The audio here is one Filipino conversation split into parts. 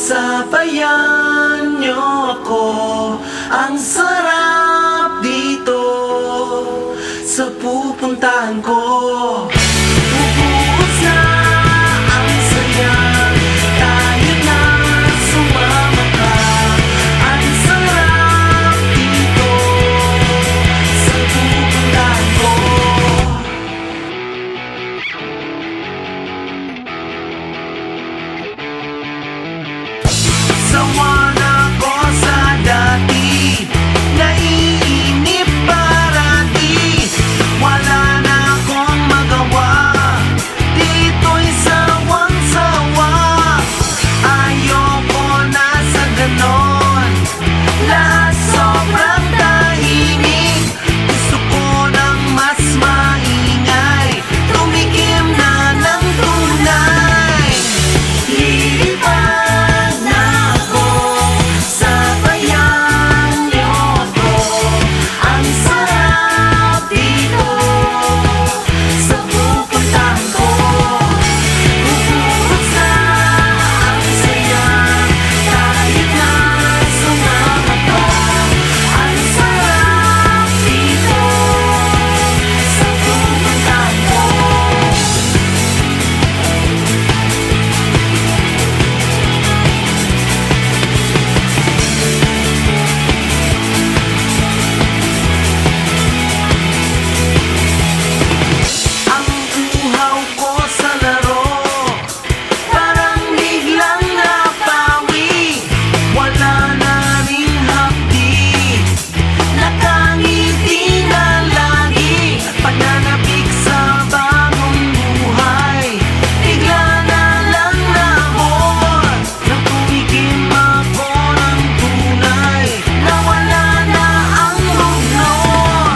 Sabayan niyo ako, ang sarap dito sa pupuntahan ko. Bubuhos na ang saya, tayo na sumama ka. Ang sarap dito sa pupuntahan ko. Sawa na ko sa dati, naiinip parati. Wala na akong magawa, dito'y sawang-sawa. Ayoko na sa ganon, lahat sobrang tahimik. Gusto ko ng mas maingay, tumikim na ng tunay. Lilipad na ako, sabayan niyo ako. Ang sarap dito sa pupuntahan ko. Bubuhos na ang saya, tayo na sumama ka. Ang sarap dito sa pupuntahan ko. Ang uhaw ko sa laro, parang biglang napawi. Wala na ring hapdi, nakangiti na lagi. Pananabik sa bagong buhay, bigla na lang nabor. Nang tumikim ako ng tunay, nawala na ang bugnon.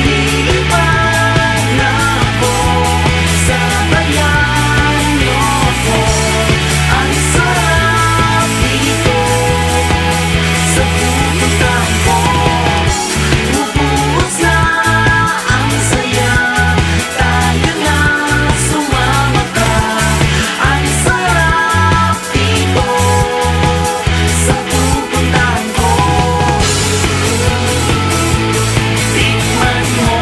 Lilipad na ako, sabayan niyo ako. Ang sarap dito sa pupuntahan ko. Bubuhos na ang saya, tayo na sumama ka. Ang sarap dito sa pupuntahan ko. Tikman mo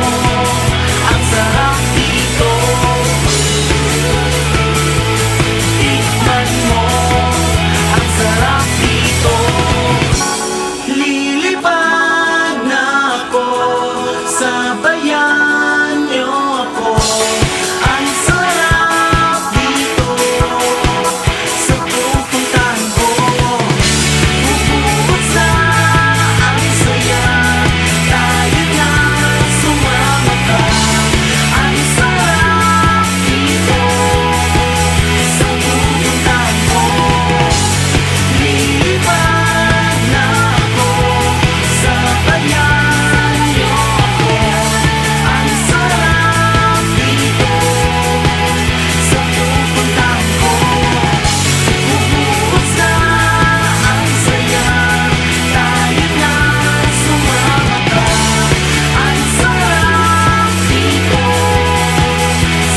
ang sarap dito. Tikman mo ang sarap dito. Lilipad na ako, sabayan niyo ako. Ang sarap dito sa pupuntahan ko. Bubuhos na ang saya, tayo na sumama ka. Ang sarap dito sa pupuntahan ko. Lilipad na ako, sabayan niyo ako. Ang sarap dito sa pupuntahan ko. Bubuhos na ang saya, tayo na sumama ka. Ang sarap dito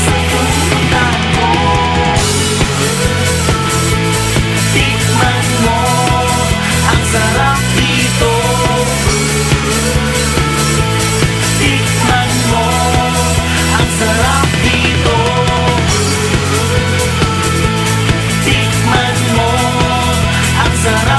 sa pupuntahan ko. Tikman mo ang sarap dito. Tikman mo ang sarap dito. Tikman mo ang sarap